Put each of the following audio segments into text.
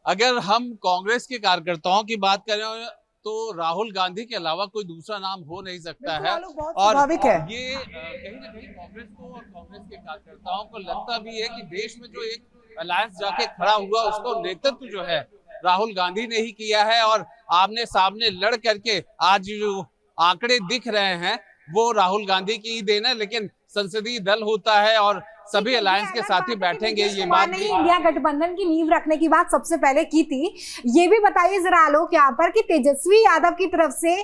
अगर हम कांग्रेस के कार्यकर्ताओं की बात करें तो राहुल गांधी के अलावा कोई दूसरा नाम हो नहीं सकता है। बहुत और स्वाभाविक है। ये कहीं ना कहीं कांग्रेस को और कांग्रेस के कार्यकर्ताओं को लगता भी है कि देश में जो एक अलायंस जाके खड़ा हुआ उसको नेतृत्व जो है राहुल गांधी ने ही किया है। और आमने सामने लड़ करके आज जो आंकड़े दिख रहे हैं वो राहुल गांधी की ही देन है। लेकिन संसदीय दल होता है और सभी अलायंस के साथ ही बैठेंगे, ये बात नहीं, भी। इंडिया गठबंधन की नींव रखने की बात सबसे पहले की थी। ये भी बताइए जरा आलोक यहाँ पर कि तेजस्वी यादव की तरफ से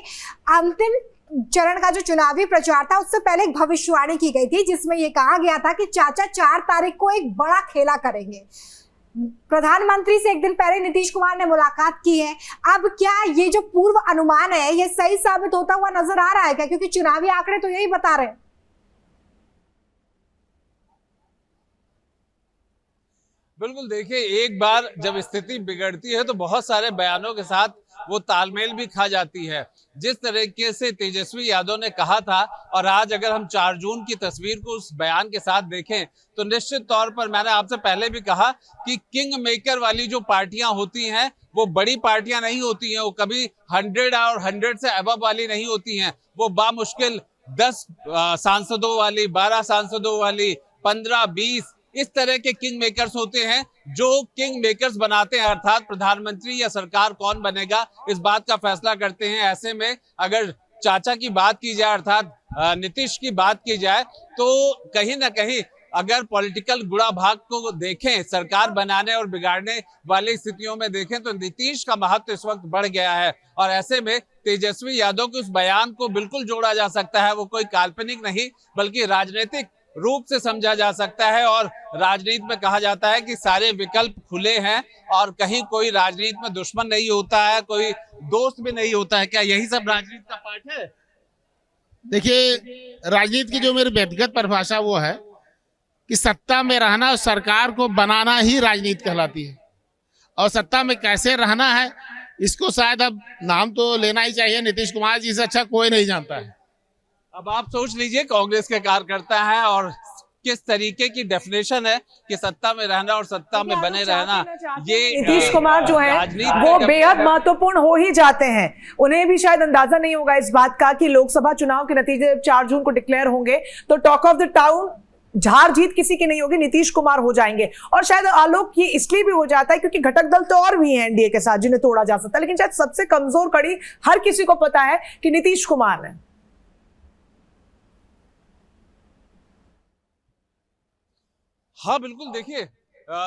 अंतिम चरण का जो चुनावी प्रचार था उससे पहले एक भविष्यवाणी की गई थी जिसमें यह कहा गया था कि चाचा 4 तारीख को एक बड़ा खेला करेंगे। प्रधानमंत्री से एक दिन पहले नीतीश कुमार ने मुलाकात की है। अब क्या ये जो पूर्व अनुमान है ये सही साबित होता हुआ नजर आ रहा है क्या, क्योंकि चुनावी आंकड़े तो यही बता रहे हैं। बिल्कुल, देखिए एक बार जब स्थिति बिगड़ती है तो बहुत सारे बयानों के साथ वो तालमेल भी खा जाती है। जिस तरीके से तेजस्वी यादव ने कहा था और आज अगर हम 4 जून की तस्वीर को उस बयान के साथ देखें तो निश्चित तौर पर मैंने आपसे पहले भी कहा कि किंग मेकर वाली जो पार्टियां होती हैं वो बड़ी पार्टियां नहीं होती हैं। वो कभी 100 और 100 से अबव वाली नहीं होती हैं। वो बामुश्किल 10 सांसदों वाली, 12 सांसदों वाली, 15-20 इस तरह के किंग मेकर्स होते हैं जो किंग मेकर्स बनाते हैं। अर्थात प्रधानमंत्री या सरकार कौन बनेगा इस बात का फैसला करते हैं। ऐसे में अगर चाचा की बात की जाए अर्थात नीतीश की बात की जाए तो कहीं ना कहीं अगर पॉलिटिकल गुड़ा भाग को देखें, सरकार बनाने और बिगाड़ने वाली स्थितियों में देखें तो नीतीश का महत्व इस वक्त बढ़ गया है। और ऐसे में तेजस्वी यादव के उस बयान को बिल्कुल जोड़ा जा सकता है। वो कोई काल्पनिक नहीं बल्कि राजनीतिक रूप से समझा जा सकता है। और राजनीति में कहा जाता है कि सारे विकल्प खुले हैं और कहीं कोई राजनीति में दुश्मन नहीं होता है, कोई दोस्त भी नहीं होता है। क्या यही सब राजनीति का पार्ट है? देखिए, राजनीति की जो मेरी व्यक्तिगत परिभाषा वो है कि सत्ता में रहना और सरकार को बनाना ही राजनीति कहलाती है। और सत्ता में कैसे रहना है इसको शायद अब नाम तो लेना ही चाहिए, नीतीश कुमार जी से अच्छा कोई नहीं जानता है। अब आप सोच लीजिए कांग्रेस के कार्यकर्ता हैं और किस तरीके की डेफिनेशन है कि सत्ता में रहना और सत्ता में बने रहना। ये नीतीश कुमार जो है वो बेहद महत्वपूर्ण हो ही जाते हैं। उन्हें भी शायद अंदाजा नहीं होगा इस बात का कि लोकसभा चुनाव के नतीजे 4 जून को डिक्लेयर होंगे तो टॉक ऑफ द टाउन हार जीत किसी की नहीं होगी, नीतीश कुमार हो जाएंगे। और शायद आलोक ये इसलिए भी हो जाता है क्योंकि घटक दल तो और भी हैं एनडीए के साथ जिन्हें तोड़ा जा सकता है, लेकिन शायद सबसे कमजोर कड़ी हर किसी को पता है कि नीतीश कुमार है। हाँ बिल्कुल, देखिए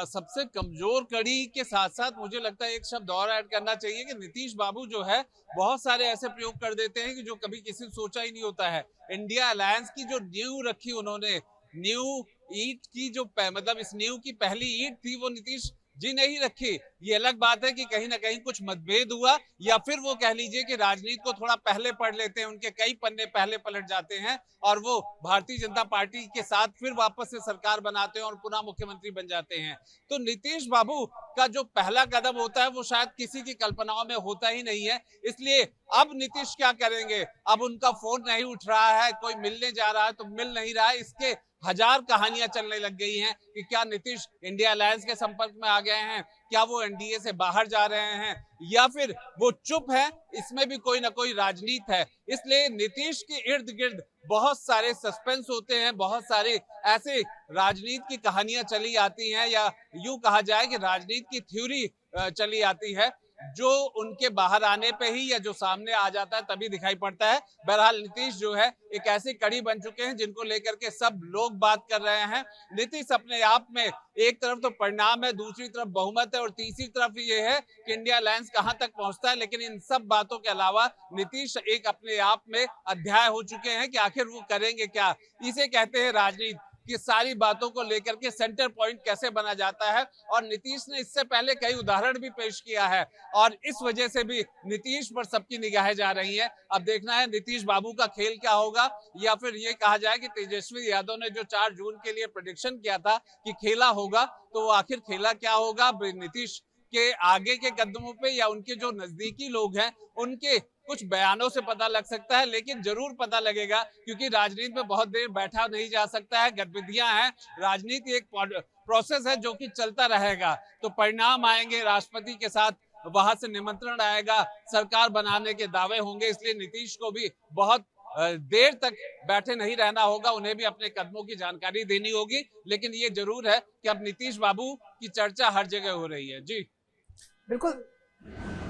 सबसे कमजोर कड़ी के साथ साथ मुझे लगता है एक शब्द और ऐड करना चाहिए कि नीतीश बाबू जो है बहुत सारे ऐसे प्रयोग कर देते हैं कि जो कभी किसी ने सोचा ही नहीं होता है। इंडिया अलायंस की जो नींव रखी उन्होंने, नींव ईंट की जो मतलब इस नींव की पहली ईंट थी वो नीतीश जी ने ही रखी। ये अलग बात है कि कहीं ना कहीं कुछ मतभेद हुआ या फिर वो कह लीजिए कि राजनीति को थोड़ा पहले पढ़ लेते हैं, उनके कई पन्ने पहले पलट जाते हैं और वो भारतीय जनता पार्टी के साथ फिर वापस से सरकार बनाते हैं और पुनः मुख्यमंत्री बन जाते हैं। तो नीतीश बाबू का जो पहला कदम होता है वो शायद किसी की कल्पनाओं में होता ही नहीं है। इसलिए अब नीतीश क्या करेंगे? अब उनका फोन नहीं उठ रहा है, कोई मिलने जा रहा है तो मिल नहीं रहा है। इसके हजार कहानियां चलने लग गई हैं कि क्या नीतीश इंडिया अलायंस के संपर्क में आ गए हैं, क्या वो एनडीए से बाहर जा रहे हैं या फिर वो चुप है। इसमें भी कोई ना कोई राजनीति है। इसलिए नीतीश के इर्द गिर्द बहुत सारे सस्पेंस होते हैं, बहुत सारे ऐसे राजनीति की कहानियां चली आती हैं या यूं कहा जाए कि राजनीति की थ्योरी चली आती है जो उनके बाहर आने पे ही या जो सामने आ जाता है तभी दिखाई पड़ता है। बहरहाल नीतीश जो है एक ऐसी कड़ी बन चुके हैं जिनको लेकर के सब लोग बात कर रहे हैं। नीतीश अपने आप में एक तरफ तो परिणाम है, दूसरी तरफ बहुमत है और तीसरी तरफ ये है कि इंडिया अलायंस कहां तक पहुंचता है। लेकिन इन सब बातों के अलावा नीतीश एक अपने आप में अध्याय हो चुके हैं कि आखिर वो करेंगे क्या। इसे कहते हैं राजनीति कि सारी बातों को लेकर के सेंटर पॉइंट कैसे बना जाता है। और नीतीश ने इससे पहले कई उदाहरण भी पेश किया है और इस वजह से भी नीतीश पर सबकी निगाहें जा रही हैं। अब देखना है नीतीश बाबू का खेल क्या होगा या फिर ये कहा जाए कि तेजस्वी यादव ने जो 4 जून के लिए प्रेडिक्शन किया था कि खेला होगा तो वो आखिर खेला क्या होगा। नीतीश के आगे के कदमों पे या उनके जो नजदीकी लोग हैं उनके कुछ बयानों से पता लग सकता है, लेकिन जरूर पता लगेगा क्योंकि राजनीति में बहुत देर बैठा नहीं जा सकता है। गतिविधियां हैं, राजनीति एक प्रोसेस है जो कि चलता रहेगा। तो परिणाम आएंगे, राष्ट्रपति के साथ वहां से निमंत्रण आएगा, सरकार बनाने के दावे होंगे, इसलिए नीतीश को भी बहुत देर तक बैठे नहीं रहना होगा, उन्हें भी अपने कदमों की जानकारी देनी होगी। लेकिन ये जरूर है कि अब नीतीश बाबू की चर्चा हर जगह हो रही है। जी बिल्कुल,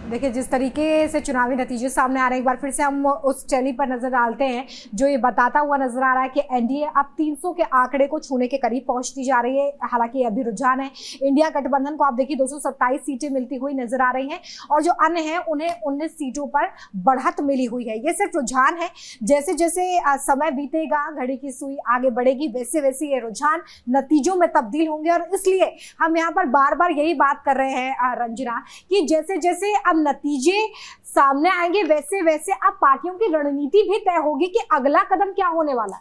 देखिए जिस तरीके से चुनावी नतीजे सामने आ रहे हैं, एक बार फिर से हम उस टैली पर नजर डालते हैं जो ये बताता हुआ नजर आ रहा है कि एनडीए अब 300 के आंकड़े को छूने के करीब पहुंचती जा रही है। हालांकि अभी रुझान है, इंडिया गठबंधन को आप देखिए 227 सीटें मिलती हुई नजर आ रही हैं और जो अन्य हैं उन्हें 19 सीटों पर बढ़त मिली हुई है। ये सिर्फ रुझान है, जैसे जैसे समय बीतेगा, घड़ी की सुई आगे बढ़ेगी, वैसे वैसे ये रुझान नतीजों में तब्दील होंगे। और इसलिए हम यहाँ पर बार बार यही बात कर रहे हैं रंजना, कि जैसे जैसे अब नतीजे सामने आएंगे वैसे वैसे अब पार्टियों की रणनीति भी तय होगी कि अगला कदम क्या होने वाला है।